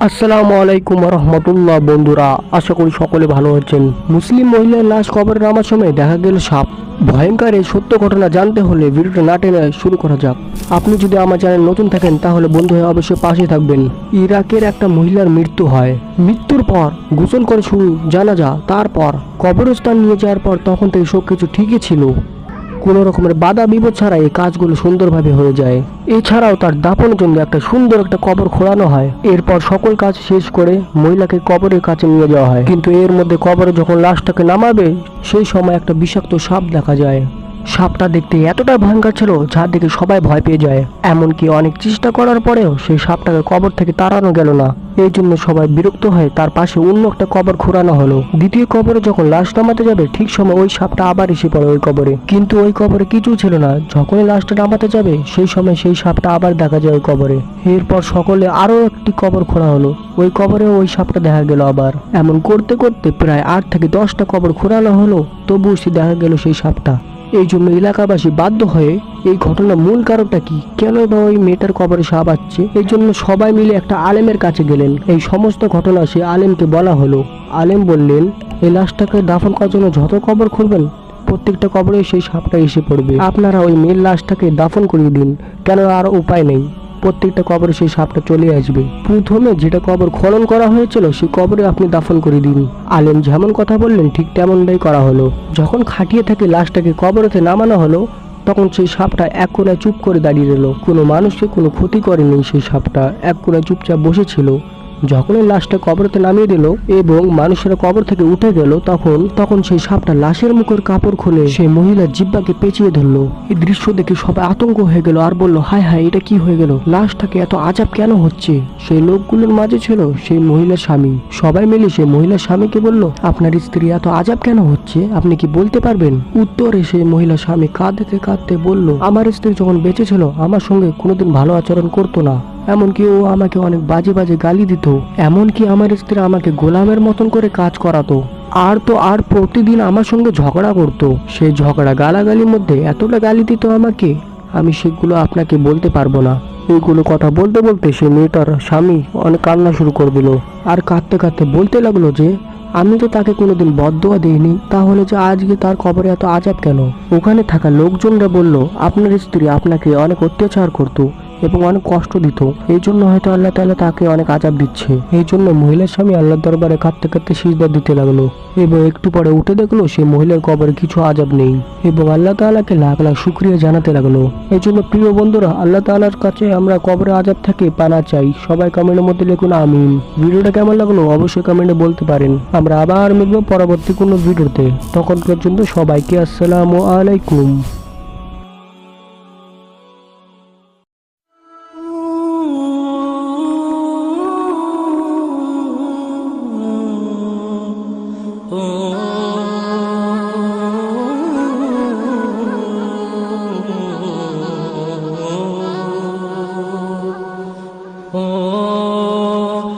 আসসালামু আলাইকুম রহমতুল্লাহ। বন্ধুরা, আশা করি সকলে ভালো আছেন। মুসলিম মহিলার লাশ কবরে নামার সময় দেখা গেল সাপ। ভয়ঙ্কর এই সত্য ঘটনা জানতে হলে ভিডিওটা না টেনে শুরু করা যাক। আপনি যদি আমার চ্যানেল নতুন থাকেন তাহলে বন্ধু হয়ে অবশ্যই পাশে থাকবেন। ইরাকের একটা মহিলার মৃত্যু হয়। মৃত্যুর পর গোসল করে শুরু জানাজা, তারপর কবরস্থান নিয়ে যাওয়ার পর তখন থেকে সবকিছু ঠিকই ছিল। কোনো রকমের বাধা বিপদ ছাড়া এই কাজগুলো সুন্দরভাবে হয়ে যায়। এছাড়াও তার দাফনের জন্য একটা সুন্দর একটা কবর খোঁড়ানো হয়। এরপর সকল কাজ শেষ করে মহিলাকে কবরের কাছে নিয়ে যাওয়া হয়। কিন্তু এর মধ্যে কবরে যখন লাশটাকে নামাবে সেই সময় একটা বিষাক্ত সাপ দেখা যায়। সাপটা দেখতে এতটা ভয়ঙ্কর ছিল যা দেখে সবাই ভয় পেয়ে যায়। এমনকি অনেক চেষ্টা করার পরেও সেই সাপটাকে কবর থেকে তাড়ানো গেল না। এই জন্য সবাই বিরক্ত হয়ে তার পাশে অন্য একটা কবর খোঁড়ানো হলো। দ্বিতীয় কবরে যখন লাশ নামাতে যাবে ঠিক সময় ওই সাপটা আবার এসে পড়ে ওই কবরে। কিন্তু ওই কবরে কিছু ছিল না। যখনই লাশটা নামাতে যাবে সেই সময় সেই সাপটা আবার দেখা যায় ওই কবরে। এরপর সকলে আরো একটি কবর খোঁড়া হলো। ওই কবরে ওই সাপটা দেখা গেল আবার। এমন করতে করতে প্রায় 8 থেকে 10টা কবর খোঁড়ানো হলো, তবুও সে দেখা গেল সেই সাপটা। এই জন্য এলাকাবাসী বাধ্য হয়ে এই ঘটনার মূল কারণটা কি, কেন বা ওই মেয়েটার কবরে সাপ আসছে, এই জন্য সবাই মিলে একটা আলেমের কাছে গেলেন। এই সমস্ত ঘটনা সে আলেমকে বলা হলো। আলেম বললেন, এই লাশটাকে দাফন করার জন্য যত কবর খুঁড়বেন প্রত্যেকটা কবরে সেই সাপটা এসে পড়বে। আপনারা ওই মেয়ের লাশটাকে দাফন করিয়ে দিন, কেন আর উপায় নেই। প্রত্যেকটা কবরে সেই সাপটা চলে আসবে। প্রথমে যেটা কবর খনন করা হয়েছিল সেই কবরে আপনি দাফন করে দিন। আলেম যেমন কথা বললেন ঠিক তেমনটাই করা হলো। যখন খাটিয়ে থেকে লাশটাকে কবরেতে নামানো হলো তখন সেই সাপটা এক কোণায় চুপ করে দাঁড়িয়ে রইল। কোনো মানুষকে কোনো ক্ষতি করেনি। সেই সাপটা এক কোণায় চুপচাপ বসেছিল। যখনই লাশটা কবরতে নামিয়ে দিল এবং মানুষেরা কবর থেকে উঠে গেল তখন সেই সাপটা লাশের মুখের কাপড় খুলে সেই মহিলার জিহ্বাকে পেঁচিয়ে ধরলো। এই দৃশ্য দেখে সবাই আতঙ্ক হয়ে গেল আর বলল, হায় হায়, এটা কি হয়ে গেল? লাশটাকে এত আজাব কেন হচ্ছে? সেই লোকগুলোর মাঝে ছিল সেই মহিলার স্বামী। সবাই মিলে সেই মহিলার স্বামীকে বলল, আপনার স্ত্রী এত আজাব কেন হচ্ছে, আপনি কি বলতে পারবেন? উত্তরে সেই মহিলার স্বামী কাঁদতে কাঁদতে বলল, আমার স্ত্রী যখন বেঁচে ছিল আমার সঙ্গে কোনোদিন ভালো আচরণ করতো না। এমনকি ও আমাকে অনেক বাজে বাজে গালি দিত। এমনকি আমার স্ত্রী আমাকে গোলামের মতন করে কাজ করাতো। আর প্রতিদিন আমার সঙ্গে ঝগড়া করতো। সেই ঝগড়া গালাগালির মধ্যে এতটা গালি দিত আমাকে, আমি সেগুলো আপনাকে বলতে পারবো না। এইগুলো কথা বলতে বলতে সে মেয়েটার স্বামী অনেক কান্না শুরু করে দিল। আর কাঁদতে কাঁদতে বলতে লাগলো যে, আমি তো তাকে কোনোদিন বদদোয়া দিইনি, তাহলে যে আজকে তার কবরে এত আজাব কেন? ওখানে থাকা লোকজনরা বলল, আপনার স্ত্রী আপনাকে অনেক অত্যাচার করতো এবং অনেক কষ্ট দিত, এই জন্য হয়তো আল্লাহ তাআলা তাকে অনেক আজাব দিচ্ছে। এই জন্য মহিলার স্বামী আল্লাহর দরবারে কাঁদতে কাঁদতে সিজদা দিতে লাগলো এবং একটু পরে উঠে দেখলো সেই মহিলার কবরে কিছু আজাব নেই এবং আল্লাহ তাআলাকে লাখ লাখ শুকরিয়া জানাতে লাগলো। এই জন্য প্রিয় বন্ধুরা, আল্লাহ তাআলার কাছে আমরা কবরে আজাব থেকে পানা চাই। সবাই কমেন্টের মধ্যে লিখুন আমিন। ভিডিওটা কেমন লাগলো অবশ্যই কমেন্টে বলতে পারেন। আমরা আবার মিলবো পরবর্তী কোনো ভিডিওতে। তখন পর্যন্ত সবাইকে আসসালামু আলাইকুম।